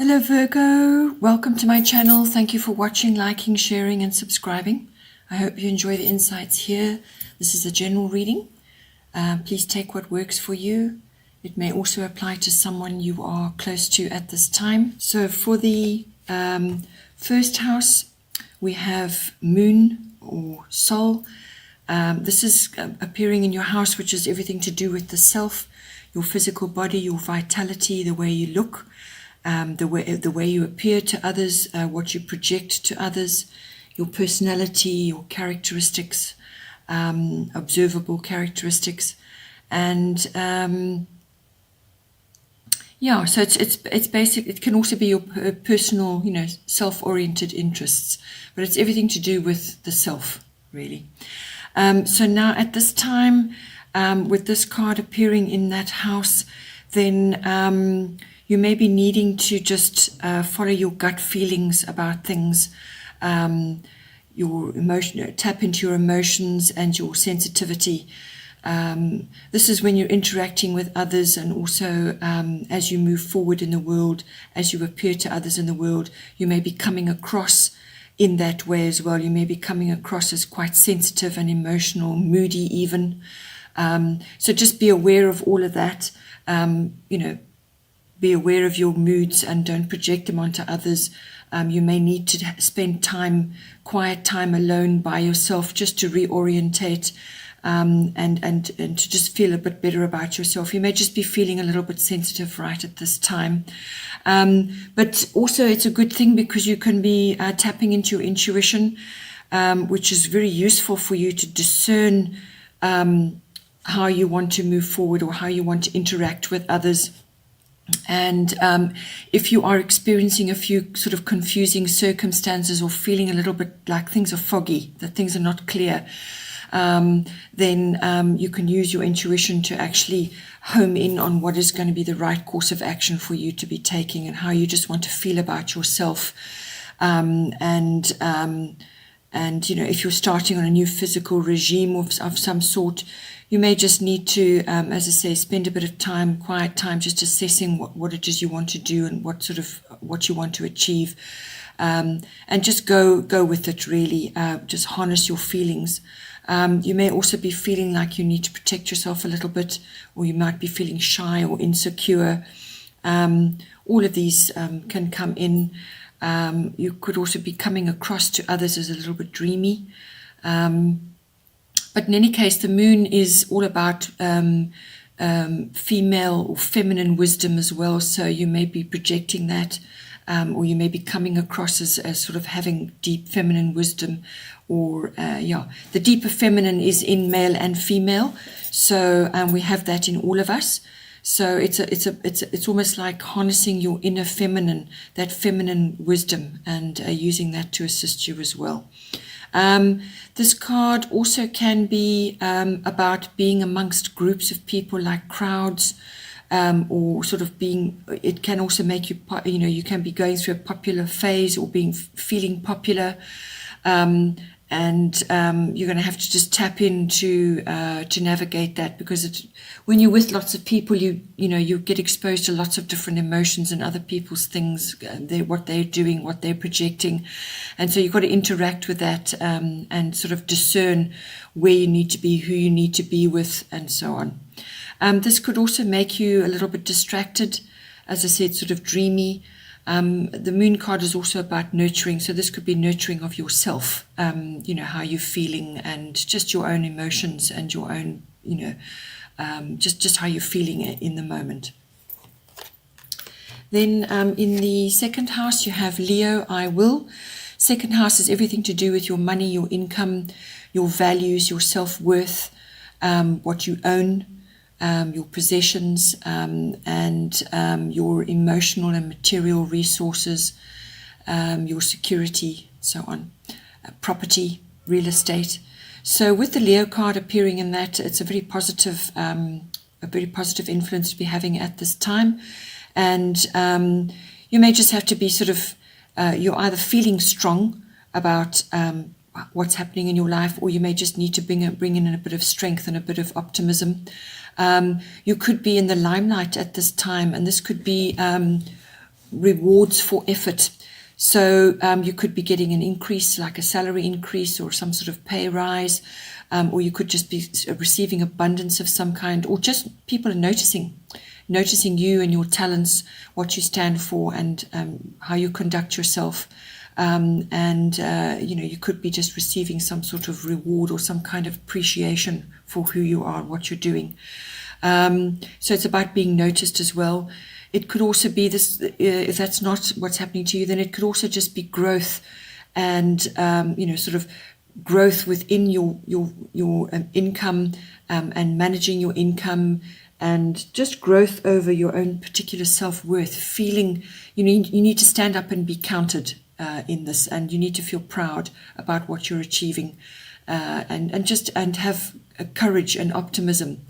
Hello Virgo, welcome to my channel. Thank you for watching, liking, sharing and subscribing. I hope you enjoy the insights here. This is a general reading. Please take what works for you. It may also apply to someone you are close to at this time. So for the first house, we have Moon or Soul. This is appearing in your house, which is everything to do with the self, your physical body, your vitality, the way you look, the way you appear to others, what you project to others, your personality, your characteristics, observable characteristics, and yeah. So it's basic. It can also be your personal, self-oriented interests, but it's everything to do with the self, really. So now at this time, with this card appearing in that house, then you may be needing to just follow your gut feelings about things, your emotion, tap into your emotions and your sensitivity. This is when you're interacting with others, and also as you move forward in the world, as you appear to others in the world, you may be coming across in that way as well. You may be coming across as quite sensitive and emotional, moody even. So just be aware of all of that. Be aware of your moods and don't project them onto others. You may need to spend quiet time alone by yourself, just to reorientate and to just feel a bit better about yourself. You may just be feeling a little bit sensitive right at this time. But also it's a good thing, because you can be tapping into your intuition, which is very useful for you to discern how you want to move forward or how you want to interact with others. And if you are experiencing a few sort of confusing circumstances, or feeling a little bit like things are foggy, that things are not clear, then you can use your intuition to actually home in on what is going to be the right course of action for you to be taking, and how you just want to feel about yourself. And if you're starting on a new physical regime of some sort, you may just need to, as I say, spend a bit of time, quiet time, just assessing what it is you want to do and what you want to achieve, and just go with it, really. Just harness your feelings. You may also be feeling like you need to protect yourself a little bit, or you might be feeling shy or insecure. All of these can come in. You could also be coming across to others as a little bit dreamy. But in any case, the moon is all about female or feminine wisdom as well. So you may be projecting that, or you may be coming across as sort of having deep feminine wisdom, or the deeper feminine is in male and female. So we have that in all of us. So it's almost like harnessing your inner feminine, that feminine wisdom, and using that to assist you as well. This card also can be about being amongst groups of people, like crowds, or sort of being. It can also make you, you can be going through a popular phase, or feeling popular. And you're going to have to just tap into to navigate that, because when you're with lots of people, you get exposed to lots of different emotions and other people's things, what they're doing, what they're projecting, and so you've got to interact with that, and sort of discern where you need to be, who you need to be with, and so on. This could also make you a little bit distracted, as I said, sort of dreamy. The moon card is also about nurturing, so this could be nurturing of yourself, how you're feeling, and just your own emotions, and your own, just how you're feeling in the moment. Then in the second house, you have Leo, I will. Second house is everything to do with your money, your income, your values, your self-worth, what you own, your possessions, and your emotional and material resources, your security, so on, property, real estate. So with the Leo card appearing in that, it's a very positive influence to be having at this time. And you may just have to be sort of, you're either feeling strong about what's happening in your life, or you may just need to bring in a bit of strength and a bit of optimism. You could be in the limelight at this time, and this could be rewards for effort. So you could be getting an increase, like a salary increase or some sort of pay rise, or you could just be receiving abundance of some kind, or just people are noticing you and your talents, what you stand for, and how you conduct yourself. You could be just receiving some sort of reward or some kind of appreciation for who you are, what you're doing. So it's about being noticed as well. It could also be this, if that's not what's happening to you, then it could also just be growth and, sort of growth within your income, and managing your income, and just growth over your own particular self-worth, feeling you need to stand up and be counted in this, and you need to feel proud about what you're achieving, and have courage and optimism.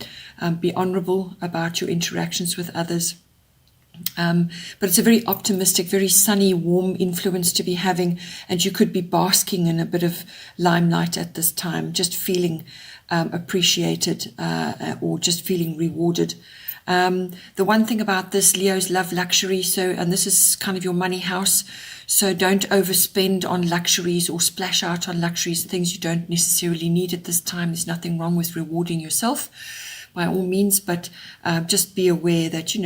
Be honorable about your interactions with others. But it's a very optimistic, very sunny, warm influence to be having, and you could be basking in a bit of limelight at this time, just feeling appreciated, or just feeling rewarded. The one thing about this, Leos love luxury, and this is kind of your money house, so don't overspend on luxuries or splash out on luxuries, things you don't necessarily need at this time. There's nothing wrong with rewarding yourself, by all means, but just be aware that you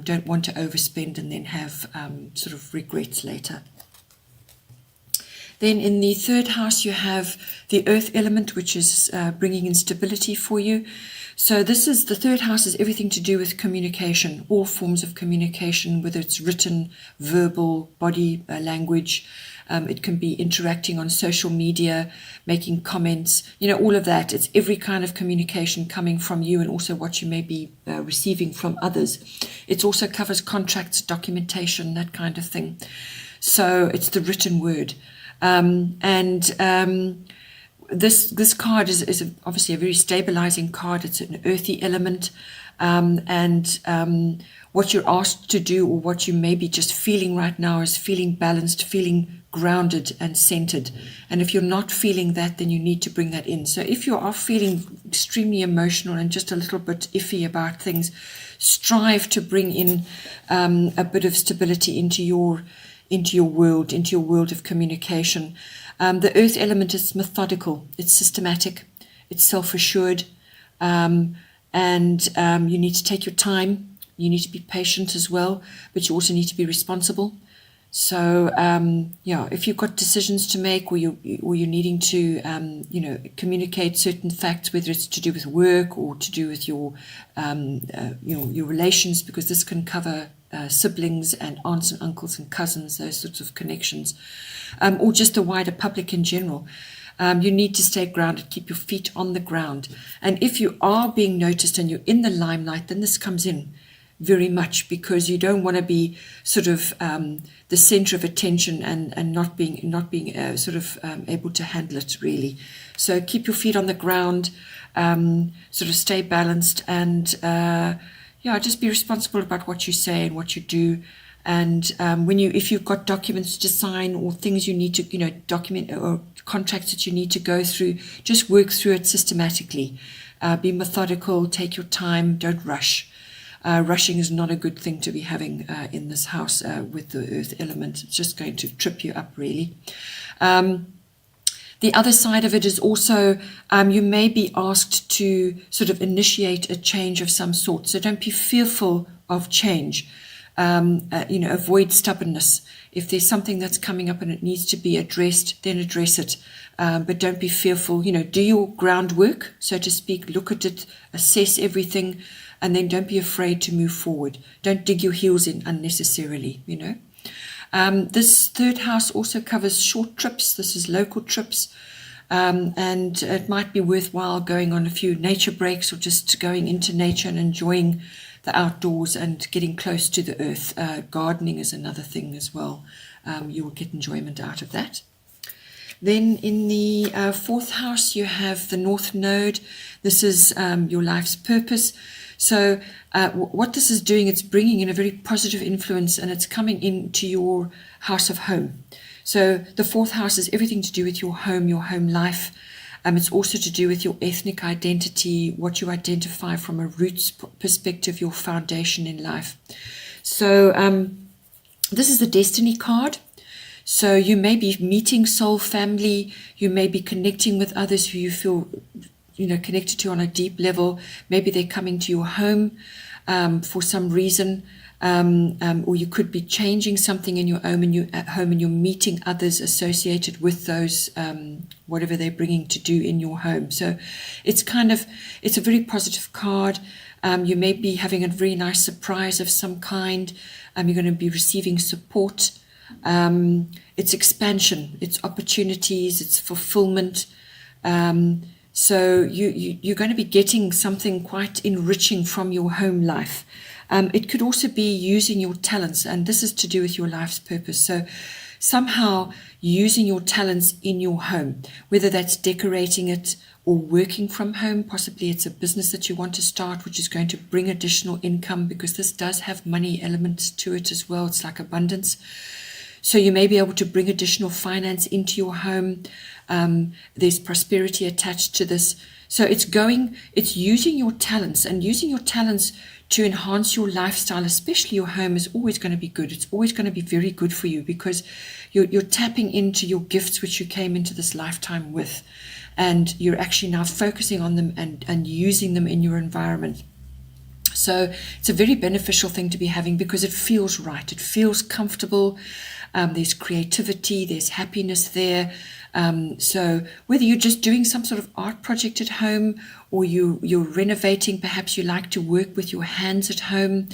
don't want to overspend and then have sort of regrets later. Then in the third house you have the earth element, which is bringing in stability for you. So the third house is everything to do with communication, all forms of communication, whether it's written, verbal, body language. It can be interacting on social media, making comments, all of that. It's every kind of communication coming from you, and also what you may be receiving from others. It also covers contracts, documentation, that kind of thing. So it's the written word. This card is obviously a very stabilizing card. It's an earthy element, what you're asked to do, or what you may be just feeling right now, is feeling balanced, feeling grounded and centered. And if you're not feeling that, then you need to bring that in. So if you are feeling extremely emotional and just a little bit iffy about things, strive to bring in a bit of stability into your world of communication. The earth element is methodical, it's systematic, it's self-assured, and you need to take your time. You need to be patient as well, but you also need to be responsible. So, if you've got decisions to make, or you're needing to, communicate certain facts, whether it's to do with work or to do with your relations, because this can cover siblings and aunts and uncles and cousins, those sorts of connections, or just the wider public in general. You need to stay grounded, keep your feet on the ground. And if you are being noticed and you're in the limelight, then this comes in very much, because you don't want to be sort of the center of attention and not being able to handle it really. So keep your feet on the ground, sort of stay balanced, and just be responsible about what you say and what you do. And if you've got documents to sign, or things you need to document, or contracts that you need to go through, just work through it systematically. Be methodical, take your time, don't rush. Rushing is not a good thing to be having in this house with the earth element. It's just going to trip you up really. The other side of it is also you may be asked to sort of initiate a change of some sort. So don't be fearful of change. Avoid stubbornness. If there's something that's coming up and it needs to be addressed, then address it. But don't be fearful. Do your groundwork, so to speak. Look at it, assess everything, and then don't be afraid to move forward. Don't dig your heels in unnecessarily, This third house also covers short trips. This is local trips. And it might be worthwhile going on a few nature breaks, or just going into nature and enjoying the outdoors and getting close to the earth. Gardening is another thing as well. You will get enjoyment out of that. Then in the fourth house, you have the North Node. This is your life's purpose. So what this is doing, it's bringing in a very positive influence, and it's coming into your house of home. So the fourth house is everything to do with your home life. It's also to do with your ethnic identity, what you identify from a roots perspective, your foundation in life. So this is the Destiny card. So you may be meeting soul family, you may be connecting with others who you feel, connected to on a deep level. Maybe they're coming to your home for some reason, or you could be changing something in your home, and you're meeting others associated with those, whatever they're bringing to do in your home. So it's a very positive card. You may be having a very nice surprise of some kind. You're going to be receiving support. It's expansion, it's opportunities, it's fulfillment. So you're going to be getting something quite enriching from your home life. It could also be using your talents, and this is to do with your life's purpose. So somehow using your talents in your home, whether that's decorating it or working from home. Possibly it's a business that you want to start, which is going to bring additional income, because this does have money elements to it as well. It's like abundance. So you may be able to bring additional finance into your home. There's prosperity attached to this. So it's using your talents, and using your talents to enhance your lifestyle, especially your home, is always going to be good. It's always going to be very good for you, because you're tapping into your gifts which you came into this lifetime with, and you're actually now focusing on them and using them in your environment. So it's a very beneficial thing to be having, because it feels right. It feels comfortable. There's creativity, there's happiness there. So whether you're just doing some sort of art project at home, or you're renovating, perhaps you like to work with your hands at home,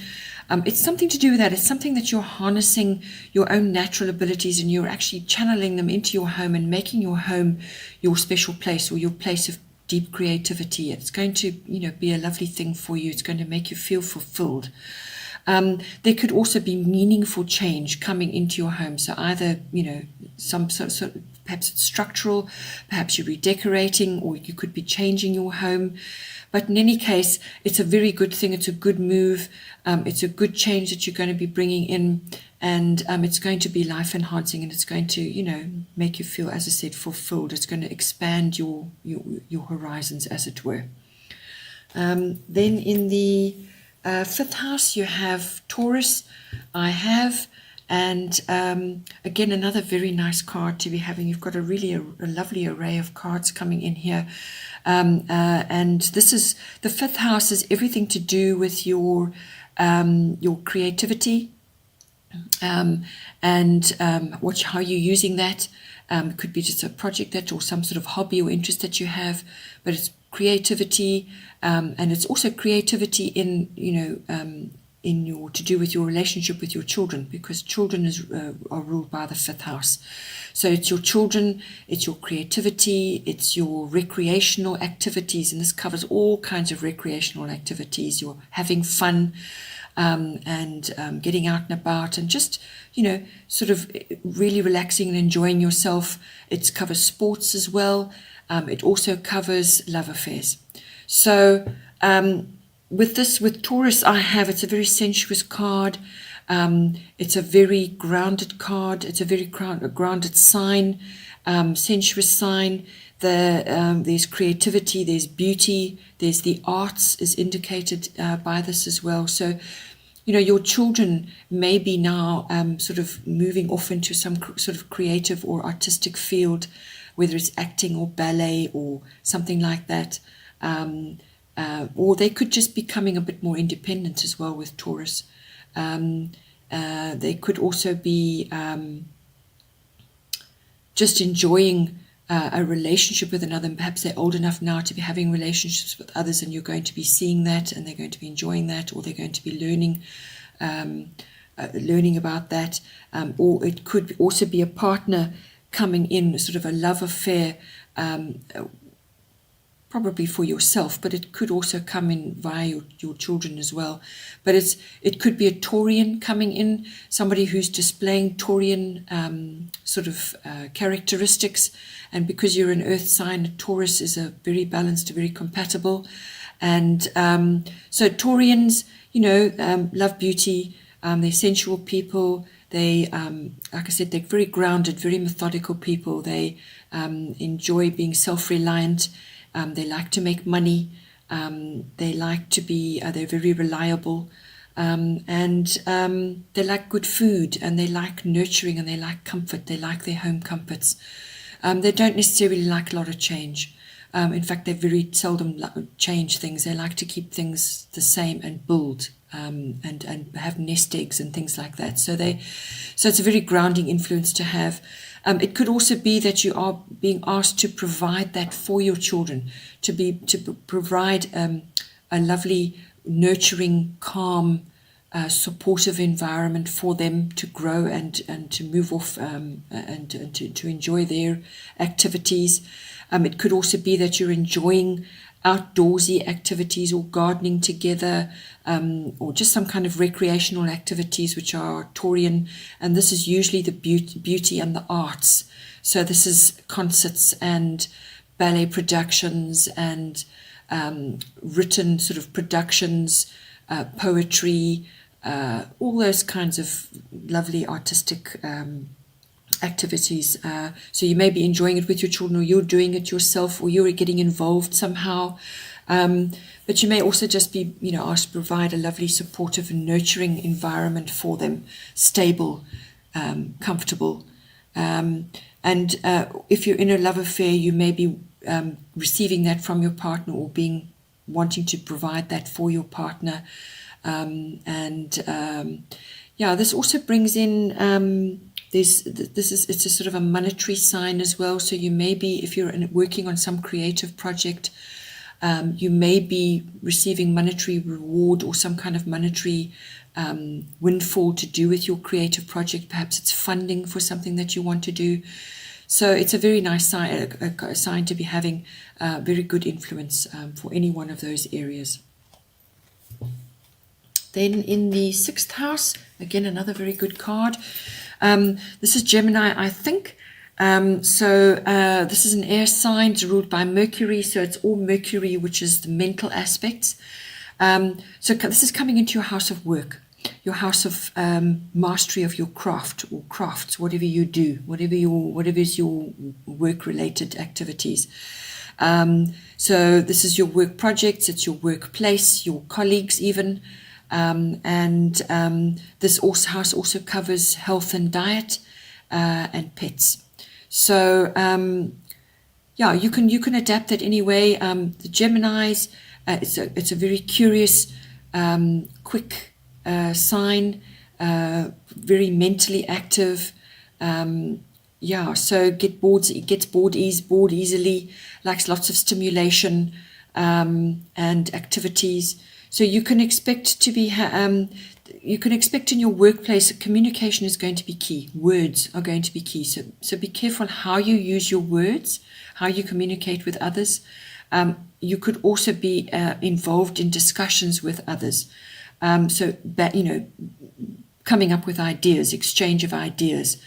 it's something to do with that. It's something that you're harnessing your own natural abilities, and you're actually channeling them into your home and making your home your special place, or your place of deep creativity. It's going to, be a lovely thing for you. It's going to make you feel fulfilled. There could also be meaningful change coming into your home. So either, some sort of, perhaps it's structural, perhaps you're redecorating, or you could be changing your home. But in any case, it's a very good thing. It's a good move. It's a good change that you're going to be bringing in, and it's going to be life enhancing, and it's going to, make you feel, as I said, fulfilled. It's going to expand your horizons, as it were. Then in the fifth house, you have Taurus. And again, another very nice card to be having. You've got a lovely array of cards coming in here. And this is, the fifth house is everything to do with your creativity, and how you're using that. It could be just a project or some sort of hobby or interest that you have, but it's creativity, and it's also creativity in to do with your relationship with your children, because children are ruled by the fifth house. So it's your children, it's your creativity, it's your recreational activities, and this covers all kinds of recreational activities. You're having fun, and getting out and about, and just, sort of really relaxing and enjoying yourself. It covers sports as well. It also covers love affairs. So with Taurus, it's a very sensuous card. It's a very grounded card. It's a very grounded sign, sensuous sign. There's creativity, there's beauty, there's the arts is indicated by this as well. So, your children may be now sort of moving off into some sort of creative or artistic field, whether it's acting or ballet or something like that. Or they could just be becoming a bit more independent as well with Taurus. They could also be just enjoying a relationship with another. Perhaps they're old enough now to be having relationships with others, and you're going to be seeing that, and they're going to be enjoying that, or they're going to be learning about that. Or it could also be a partner coming in, sort of a love affair, probably for yourself, but it could also come in via your children as well. But it could be a Taurian coming in, somebody who's displaying Taurian sort of characteristics. And because you're an earth sign, Taurus is a very balanced, very compatible. And so Taurians, love beauty. They're sensual people. They, like I said, they're very grounded, very methodical people. They enjoy being self-reliant. They like to make money. They like to be, they're very reliable. They like good food, and they like nurturing, and they like comfort. They like their home comforts. They don't necessarily like a lot of change. In fact, they very seldom change things. They like to keep things the same and build, and have nest eggs and things like that. So it's a very grounding influence to have. It could also be that you are being asked to provide that for your children, to provide a lovely, nurturing, calm, supportive environment for them to grow and to move off, and to enjoy their activities. It could also be that you're enjoying outdoorsy activities, or gardening together, or just some kind of recreational activities which are Taurian, and this is usually the beauty and the arts. So this is concerts and ballet productions and written sort of productions, poetry, all those kinds of lovely artistic activities. So you may be enjoying it with your children, or you're doing it yourself, or you're getting involved somehow. But you may also just be, asked to provide a lovely, supportive and nurturing environment for them, stable, comfortable. And if you're in a love affair, you may be receiving that from your partner, or wanting to provide that for your partner. This also brings in it's a sort of a monetary sign as well. So you may be, if you're working on some creative project, you may be receiving monetary reward, or some kind of monetary windfall to do with your creative project. Perhaps it's funding for something that you want to do. So it's a very nice sign, a sign to be having very good influence for any one of those areas. Then in the 6th house, again, another very good card. This is Gemini, I think. This is an air sign. It's ruled by Mercury, so it's all Mercury, which is the mental aspects. So this is coming into your house of work, your house of mastery of your craft, or crafts, whatever you do, whatever is your work-related activities. So this is your work projects, it's your workplace, your colleagues even. This house also covers health and diet, and pets. So you can adapt that anyway. The Geminis, it's a very curious, quick sign, very mentally active. So gets bored easily, likes lots of stimulation and activities. So you can expect to be, you can expect in your workplace, communication is going to be key. Words are going to be key. So be careful how you use your words, how you communicate with others. You could also be involved in discussions with others. Coming up with ideas, exchange of ideas.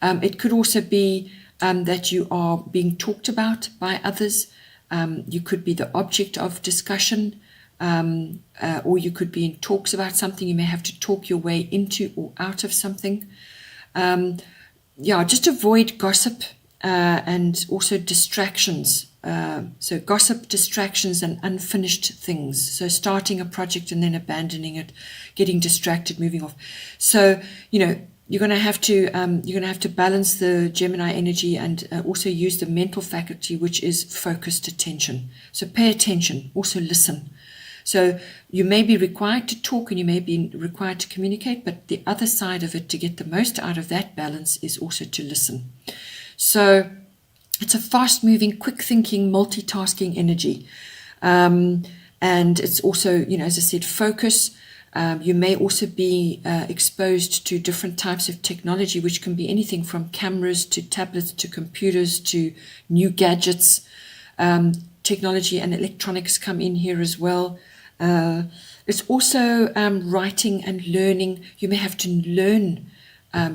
It could also be that you are being talked about by others. You could be the object of discussion. Or you could be in talks about something. You may have to talk your way into or out of something. Just avoid gossip and also distractions. So gossip, distractions, and unfinished things. So starting a project and then abandoning it, getting distracted, moving off. So you're going to have to balance the Gemini energy and also use the mental faculty, which is focused attention. So pay attention. Also listen. So you may be required to talk and you may be required to communicate, but the other side of it, to get the most out of that balance, is also to listen. So it's a fast-moving, quick-thinking, multitasking energy. And it's also, as I said, focus. You may also be exposed to different types of technology, which can be anything from cameras to tablets to computers to new gadgets. Technology and electronics come in here as well. It's also writing and learning. You may have to learn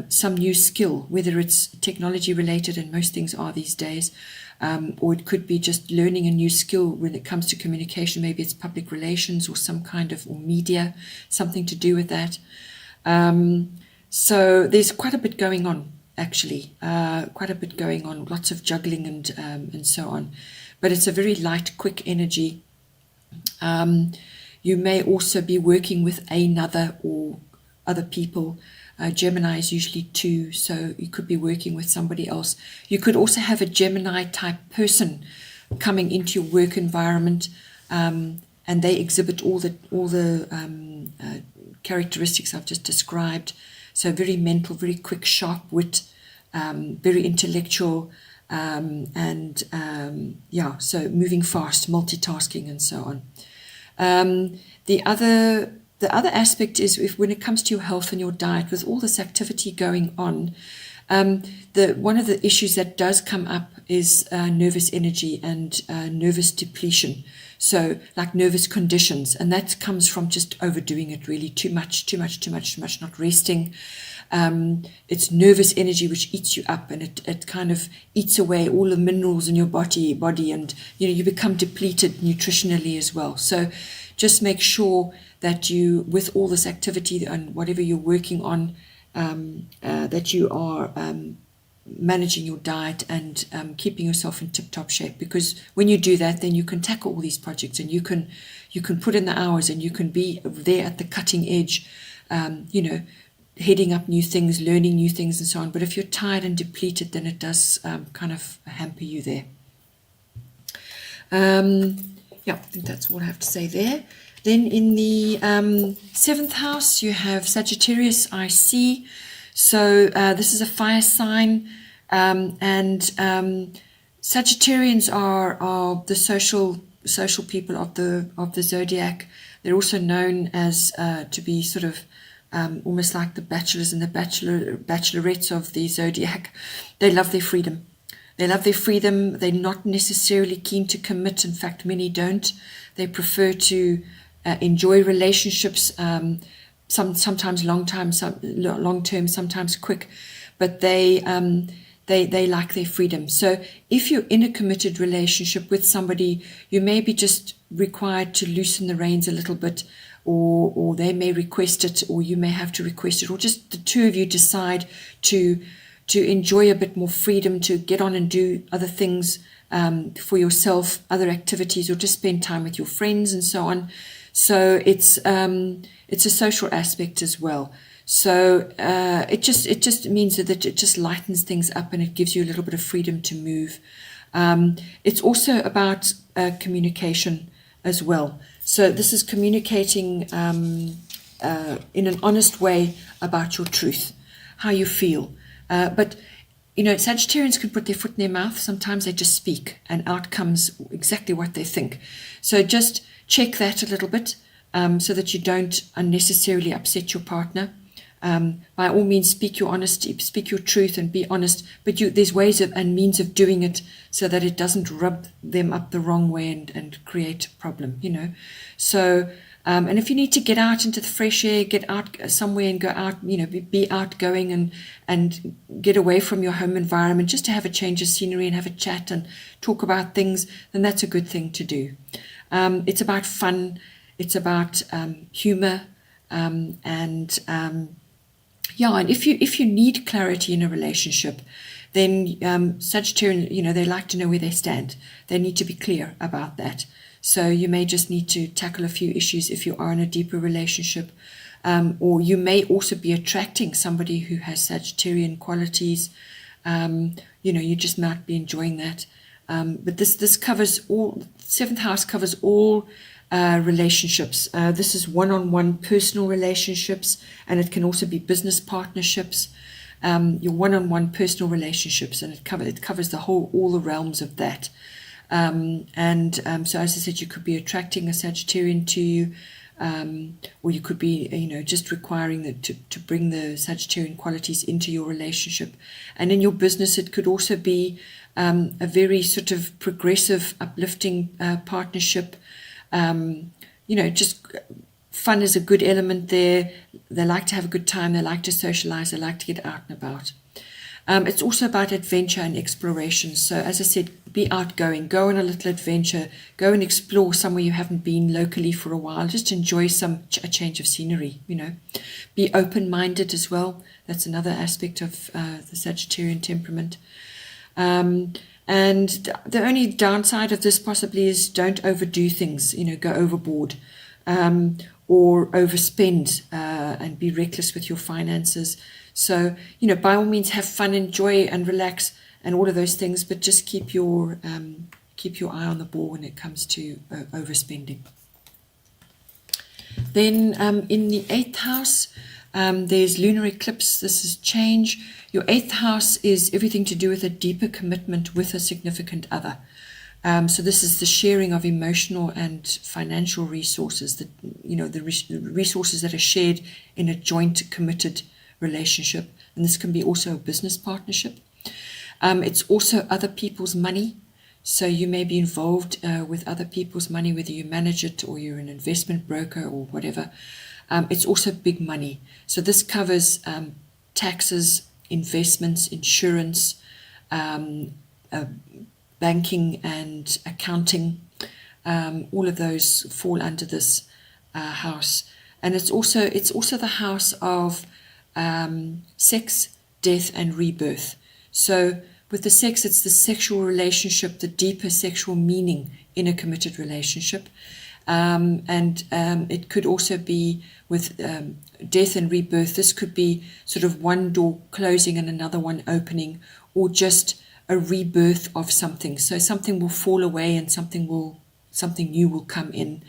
some new skill, whether it's technology related, and most things are these days, or it could be just learning a new skill when it comes to communication. Maybe it's public relations or some kind of, or media, something to do with that. So there's quite a bit going on, actually, lots of juggling and so on. But it's a very light, quick energy. You may also be working with another or other people. Gemini is usually 2, so you could be working with somebody else. You could also have a Gemini type person coming into your work environment, and they exhibit all the characteristics I've just described. So very mental, very quick, sharp wit, very intellectual, and so moving fast, multitasking, and so on. The other aspect is when it comes to your health and your diet, with all this activity going on, one of the issues that does come up is nervous energy and nervous depletion. So like nervous conditions, and that comes from just overdoing it, really, too much, not resting. It's nervous energy which eats you up, and it kind of eats away all the minerals in your body, and you become depleted nutritionally as well. So just make sure that you, with all this activity and whatever you're working on, that you are managing your diet and keeping yourself in tip-top shape, because when you do that, then you can tackle all these projects, and you can put in the hours, and you can be there at the cutting edge, heading up new things, learning new things, and so on. But if you're tired and depleted, then it does kind of hamper you there. I think that's all I have to say there. Then in the 7th house, you have Sagittarius IC. So this is a fire sign, and Sagittarians are the social people of the zodiac. They're also known as to be sort of almost like the bachelors and the bachelorettes of the zodiac. They love their freedom. They're not necessarily keen to commit. In fact, many don't. They prefer to enjoy relationships, sometimes long term, sometimes quick, but they like their freedom. So if you're in a committed relationship with somebody, you may be just required to loosen the reins a little bit, or they may request it, or you may have to request it, or just the two of you decide to enjoy a bit more freedom, to get on and do other things for yourself, other activities, or just spend time with your friends and so on. So it's a social aspect as well. So it just means that it just lightens things up, and it gives you a little bit of freedom to move. It's also about communication as well. So this is communicating in an honest way about your truth, how you feel. But Sagittarians can put their foot in their mouth. Sometimes they just speak, and out comes exactly what they think. So just check that a little bit, so that you don't unnecessarily upset your partner. By all means, speak your honesty, speak your truth, and be honest. But there's ways and means of doing it so that it doesn't rub them up the wrong way and create a problem. So. And if you need to get out into the fresh air, get out somewhere and go out, be outgoing and get away from your home environment, just to have a change of scenery and have a chat and talk about things, then that's a good thing to do. It's about fun. It's about humor. And if you need clarity in a relationship, then Sagittarian, they like to know where they stand. They need to be clear about that. So you may just need to tackle a few issues if you are in a deeper relationship, or you may also be attracting somebody who has Sagittarian qualities. You just might be enjoying that. But this covers all. 7th house covers all relationships. This is one-on-one personal relationships, and it can also be business partnerships. Your one-on-one personal relationships, and it covers all the realms of that. So as I said, you could be attracting a Sagittarian to you, or you could be, just requiring to bring the Sagittarian qualities into your relationship. And in your business, it could also be a very sort of progressive, uplifting partnership. Just fun is a good element there. They like to have a good time. They like to socialize. They like to get out and about. It's also about adventure and exploration. So as I said, be outgoing, go on a little adventure, go and explore somewhere you haven't been locally for a while. Just enjoy a change of scenery, Be open-minded as well. That's another aspect of the Sagittarian temperament. And the only downside of this possibly is don't overdo things, go overboard. or overspend and be reckless with your finances. So, by all means, have fun, enjoy, and relax, and all of those things, but just keep your eye on the ball when it comes to overspending. Then in the 8th house, there's lunar eclipse. This is change. Your 8th house is everything to do with a deeper commitment with a significant other. So this is the sharing of emotional and financial resources, the resources that are shared in a joint committed relationship. And this can be also a business partnership. It's also other people's money. So you may be involved with other people's money, whether you manage it or you're an investment broker or whatever. It's also big money. So this covers taxes, investments, insurance, banking and accounting. All of those fall under this house. And it's also the house of sex, death, and rebirth. So with the sex, it's the sexual relationship, the deeper sexual meaning in a committed relationship. And it could also be with death and rebirth. This could be sort of one door closing and another one opening, or just a rebirth of something. So something will fall away and something new will come in.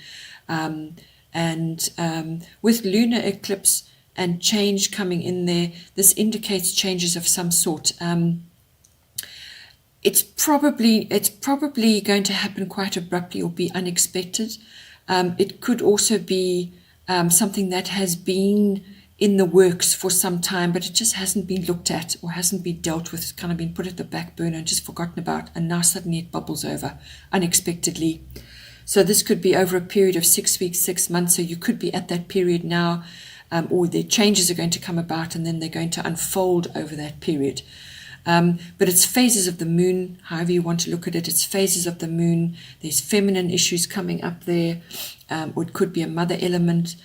With lunar eclipse and change coming in there, this indicates changes of some sort. It's probably going to happen quite abruptly or be unexpected. It could also be something that has been in the works for some time, but it just hasn't been looked at or hasn't been dealt with. It's kind of been put at the back burner and just forgotten about, and now suddenly it bubbles over unexpectedly. So this could be over a period of 6 weeks, 6 months. So you could be at that period now, or the changes are going to come about and then they're going to unfold over that period. But it's phases of the moon, however you want to look at it. It's phases of the moon. There's feminine issues coming up there, or it could be a mother element,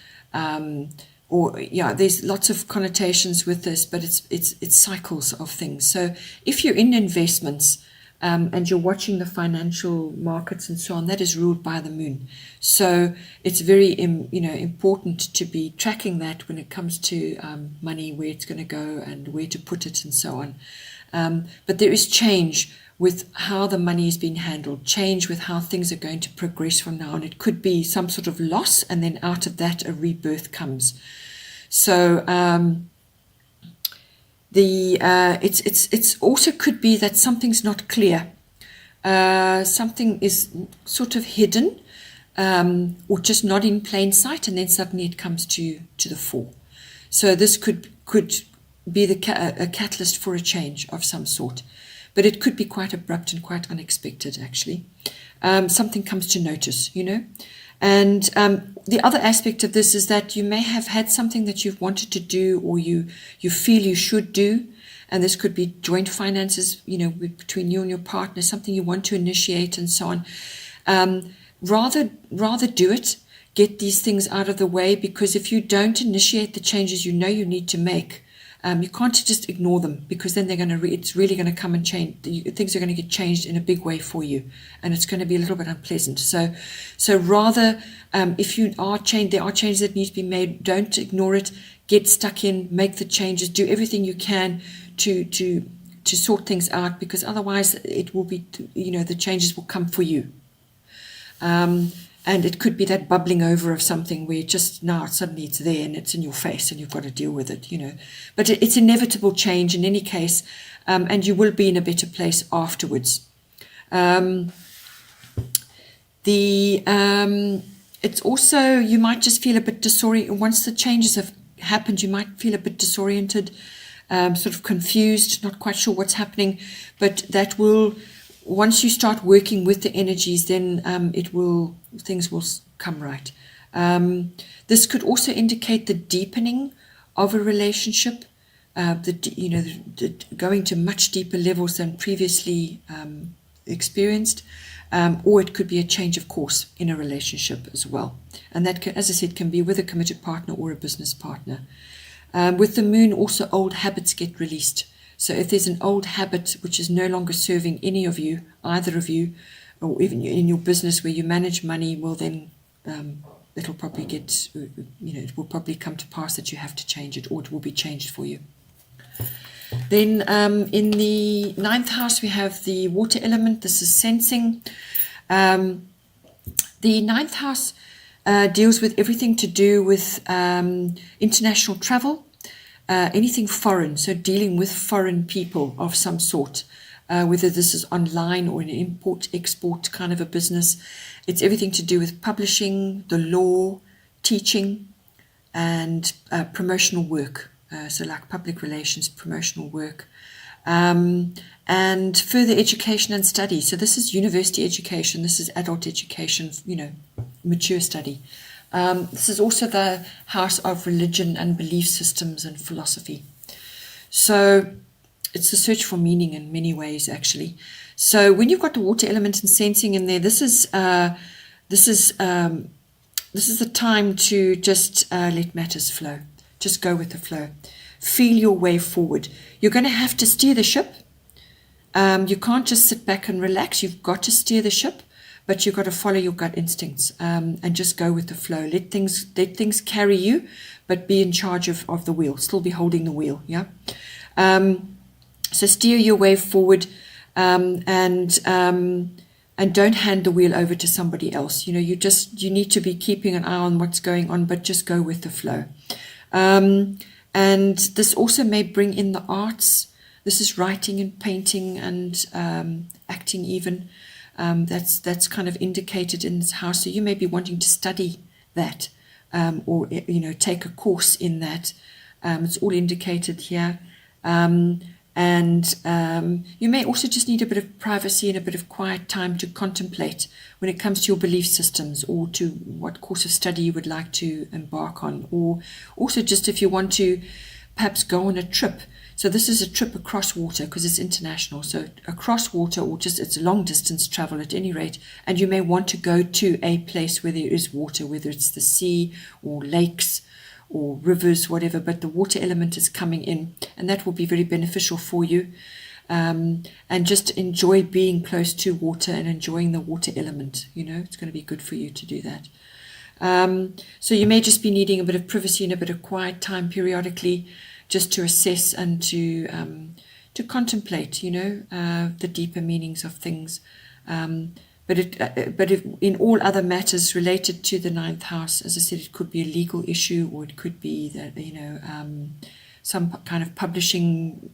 there's lots of connotations with this, but it's cycles of things. So if you're in investments and you're watching the financial markets and so on, that is ruled by the moon. So it's very important to be tracking that when it comes to money, where it's going to go and where to put it and so on. But there is change with how the money is being handled, change with how things are going to progress from now on. It could be some sort of loss, and then out of that a rebirth comes. So it's also could be that something's not clear. Something is sort of hidden, or just not in plain sight, and then suddenly it comes to the fore. So this could be a catalyst for a change of some sort. But it could be quite abrupt and quite unexpected, actually. Something comes to notice, And the other aspect of this is that you may have had something that you've wanted to do, or you feel you should do. And this could be joint finances, between you and your partner, something you want to initiate and so on. Rather do it. Get these things out of the way, because if you don't initiate the changes you need to make, you can't just ignore them, because then it's really going to come and change. Things are going to get changed in a big way for you, and it's going to be a little bit unpleasant. So rather, if there are changes that need to be made, don't ignore it. Get stuck in, make the changes, do everything you can to sort things out, because otherwise it will be, the changes will come for you. And it could be that bubbling over of something where just now suddenly it's there and it's in your face and you've got to deal with it, But it's inevitable change in any case, and you will be in a better place afterwards. It's also, you might just feel a bit disoriented. Once the changes have happened, you might feel a bit disoriented, sort of confused, not quite sure what's happening, but that will... Once you start working with the energies, then things will come right. This could also indicate the deepening of a relationship, going to much deeper levels than previously experienced, or it could be a change of course in a relationship as well. And that, as I said, can be with a committed partner or a business partner. With the moon, also old habits get released. So if there's an old habit which is no longer serving either of you, or even in your business where you manage money, well then it'll probably get, it will probably come to pass that you have to change it, or it will be changed for you. Then in the 9th house, we have the water element. This is sensing. The 9th house deals with everything to do with international travel, anything foreign, so dealing with foreign people of some sort, whether this is online or an import-export kind of a business. It's everything to do with publishing, the law, teaching, and promotional work. So like public relations, promotional work, and further education and study. So this is university education, this is adult education, mature study. This is also the house of religion and belief systems and philosophy. So it's the search for meaning in many ways, actually. So when you've got the water element and sensing in there, this is the time to just let matters flow. Just go with the flow. Feel your way forward. You're going to have to steer the ship. You can't just sit back and relax. You've got to steer the ship, but you've got to follow your gut instincts and just go with the flow. Let things carry you, but be in charge of the wheel. Still be holding the wheel. Yeah. So steer your way forward, and don't hand the wheel over to somebody else. You need to be keeping an eye on what's going on, but just go with the flow. And this also may bring in the arts. This is writing and painting and acting even. That's kind of indicated in this house. So you may be wanting to study that, or take a course in that. It's all indicated here. And you may also just need a bit of privacy and a bit of quiet time to contemplate when it comes to your belief systems, or to what course of study you would like to embark on, or also just if you want to perhaps go on a trip. So this is a trip across water because it's international. So across water, or just it's long distance travel at any rate, and you may want to go to a place where there is water, whether it's the sea or lakes or rivers, whatever, but the water element is coming in, and that will be very beneficial for you. And just enjoy being close to water and enjoying the water element. It's going to be good for you to do that. So you may just be needing a bit of privacy and a bit of quiet time periodically, just to assess and to contemplate, the deeper meanings of things. But if in all other matters related to the 9th house, as I said, it could be a legal issue, or it could be that some kind of publishing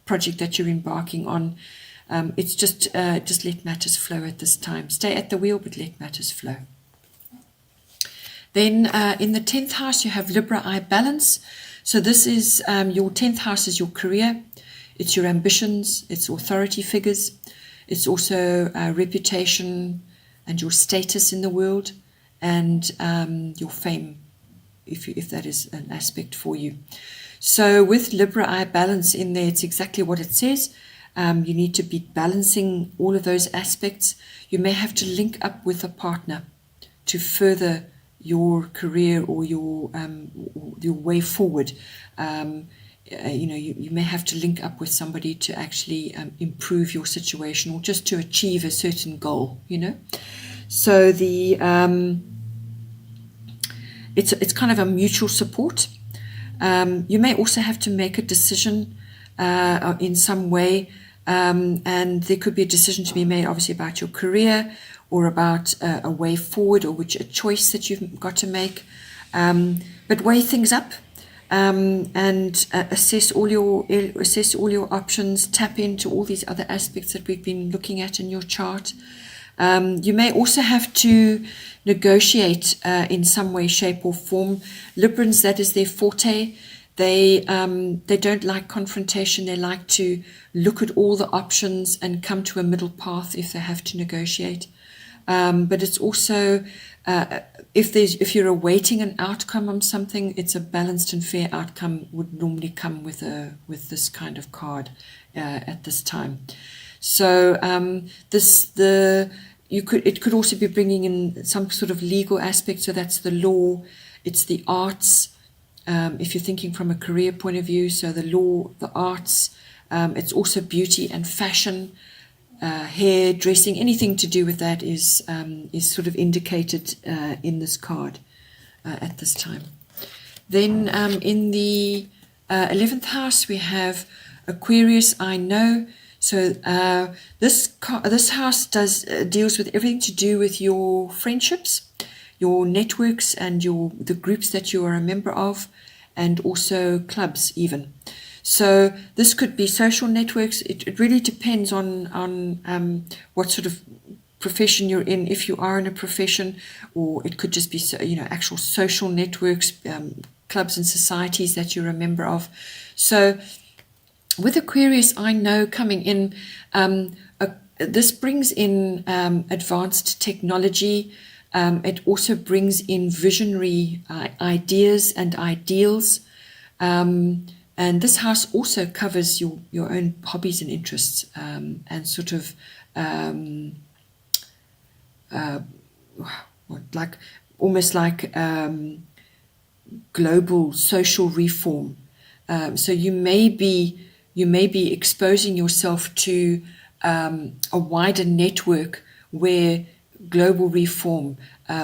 project that you're embarking on. It's just let matters flow at this time. Stay at the wheel, but let matters flow. Then in the 10th house, you have Libra I balance. So this is your 10th house is your career. It's your ambitions. It's authority figures. It's also reputation and your status in the world, and your fame, if that is an aspect for you. So with Libra I balance in there, it's exactly what it says. You need to be balancing all of those aspects. You may have to link up with a partner to further your career or your way forward. You may have to link up with somebody to actually improve your situation, or just to achieve a certain goal. So it's kind of a mutual support. You may also have to make a decision in some way, and there could be a decision to be made, obviously, about your career, or about a way forward, or a choice that you've got to make. But weigh things up. And assess all your options. Tap into all these other aspects that we've been looking at in your chart. You may also have to negotiate in some way, shape, or form. Librans, that is their forte. They don't like confrontation. They like to look at all the options and come to a middle path if they have to negotiate. But it's also if you're awaiting an outcome on something, it's a balanced and fair outcome would normally come with this kind of card at this time. So it could also be bringing in some sort of legal aspect. So that's the law, it's the arts. If you're thinking from a career point of view, so the law, the arts. It's also beauty and fashion. hair, dressing, anything to do with that is sort of indicated in this card at this time. Then in the 11th house, we have Aquarius, I know. So this house deals with everything to do with your friendships, your networks, and the groups that you are a member of, and also clubs even. So this could be social networks. It really depends on what sort of profession you're in, if you are in a profession, or it could just be actual social networks, clubs and societies that you're a member of. So with Aquarius, I know coming in, this brings in advanced technology. It also brings in visionary ideas and ideals. And this house also covers your own hobbies and interests, and sort of almost like global social reform. So you may be exposing yourself to a wider network where global reform,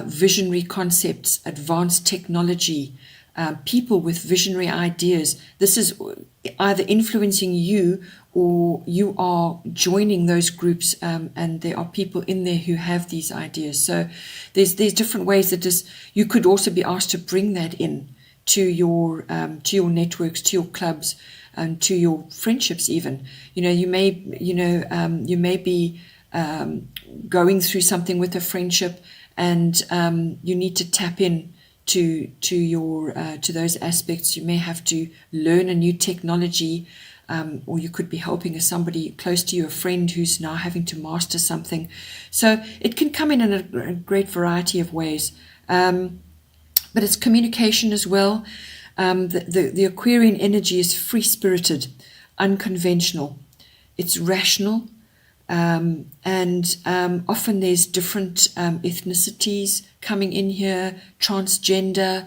visionary concepts, advanced technology, people with visionary ideas, this is either influencing you or you are joining those groups, and there are people in there who have these ideas. So there's different ways that you could also be asked to bring that in to your networks, to your clubs, and to your friendships even. You may be going through something with a friendship, and you need to tap in to those aspects. You may have to learn a new technology, or you could be helping somebody close to you, a friend who's now having to master something. So it can come in a great variety of ways, but it's communication as well. The Aquarian energy is free-spirited, unconventional. It's rational, and often there's different ethnicities coming in here, transgender.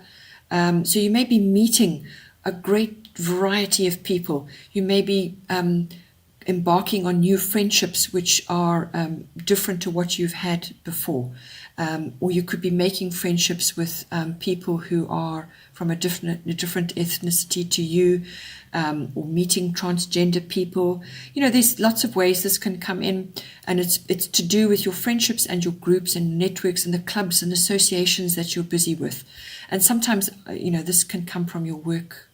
So you may be meeting a great variety of people. You may be embarking on new friendships which are different to what you've had before. Or you could be making friendships with people who are from a different ethnicity to you, or meeting transgender people. There's lots of ways this can come in, and it's to do with your friendships and your groups and networks and the clubs and associations that you're busy with. And sometimes, this can come from your work,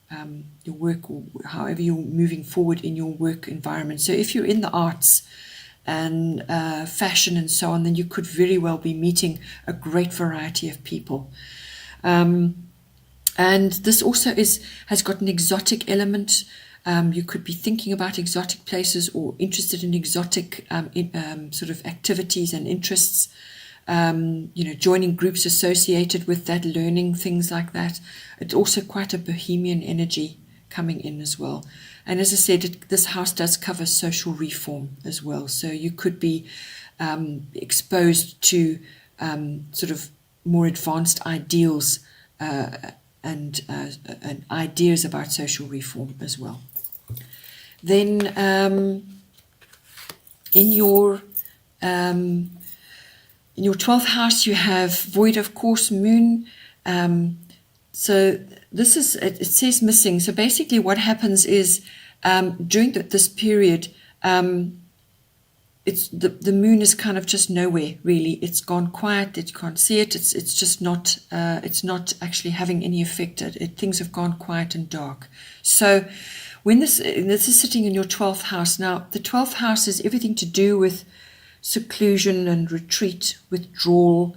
or however you're moving forward in your work environment. So if you're in the arts and fashion and so on, then you could very well be meeting a great variety of people. And this also has got an exotic element. You could be thinking about exotic places or interested in exotic sort of activities and interests. Joining groups associated with that, learning things like that. It's also quite a bohemian energy coming in as well. And as I said, this house does cover social reform as well. So you could be exposed to sort of more advanced ideals and ideas about social reform as well. Then in your 12th house, you have void of course moon. So this is, it says missing. So basically what happens is during this period, it's the moon is kind of just nowhere really. It's gone quiet. You can't see it. It's just not. It's not actually having any effect. Things have gone quiet and dark. So when this is sitting in your 12th house. Now the 12th house is everything to do with seclusion and retreat, withdrawal,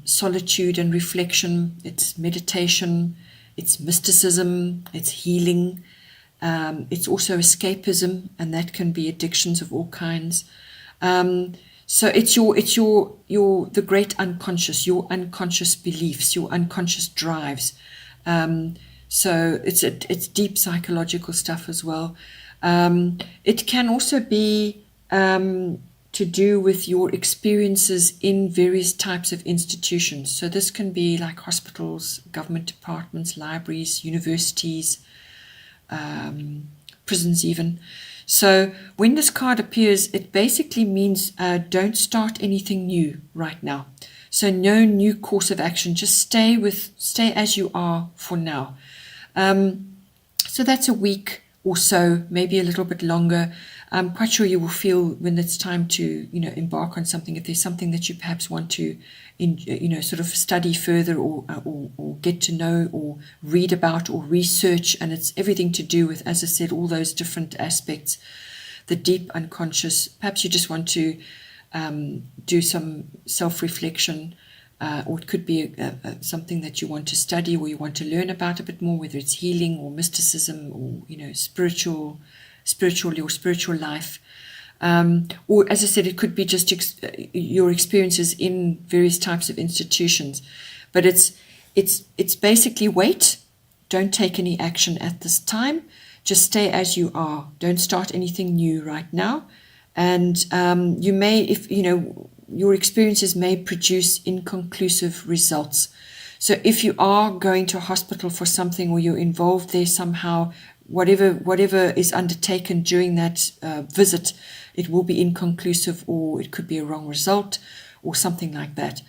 solitude and reflection. It's meditation. It's mysticism. It's healing. It's also escapism, and that can be addictions of all kinds. So it's the great unconscious, your unconscious beliefs, your unconscious drives. So it's deep psychological stuff as well. It can also be to do with your experiences in various types of institutions. So this can be like hospitals, government departments, libraries, universities, prisons even. So when this card appears, it basically means don't start anything new right now. So no new course of action. Just stay as you are for now. So that's a week or so, maybe a little bit longer. I'm quite sure you will feel when it's time to, embark on something. If there's something that you perhaps want to, sort of study further or get to know or read about or research, and it's everything to do with, as I said, all those different aspects, the deep unconscious. Perhaps you just want to do some self-reflection, or it could be something that you want to study or you want to learn about a bit more, whether it's healing or mysticism or spiritually or spiritual life, or as I said, it could be just your experiences in various types of institutions. But it's basically wait, don't take any action at this time, just stay as you are, don't start anything new right now. And you may, if your experiences may produce inconclusive results. So if you are going to a hospital for something, or you're involved there somehow, whatever is undertaken during that visit, it will be inconclusive, or it could be a wrong result or something like that.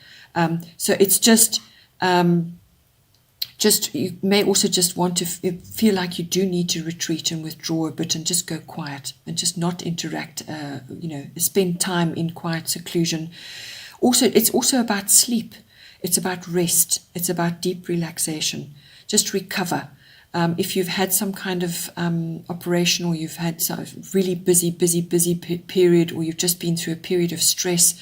So it's just you may also just want to feel like you do need to retreat and withdraw a bit and just go quiet and just not interact, spend time in quiet seclusion. Also, it's also about sleep. It's about rest. It's about deep relaxation. Just recover. If you've had some kind of operation, or you've had some really busy period, or you've just been through a period of stress,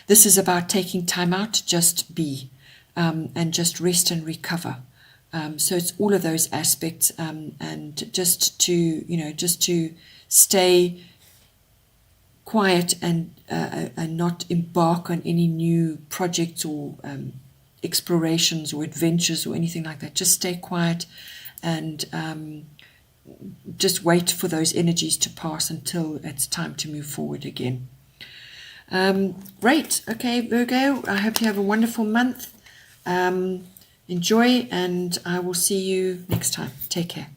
this is about taking time out to just be, and just rest and recover. So it's all of those aspects, and just to stay quiet and not embark on any new projects or explorations or adventures or anything like that. Just stay quiet and just wait for those energies to pass until it's time to move forward again. Great. Okay, Virgo, I hope you have a wonderful month. Enjoy, and I will see you next time. Take care.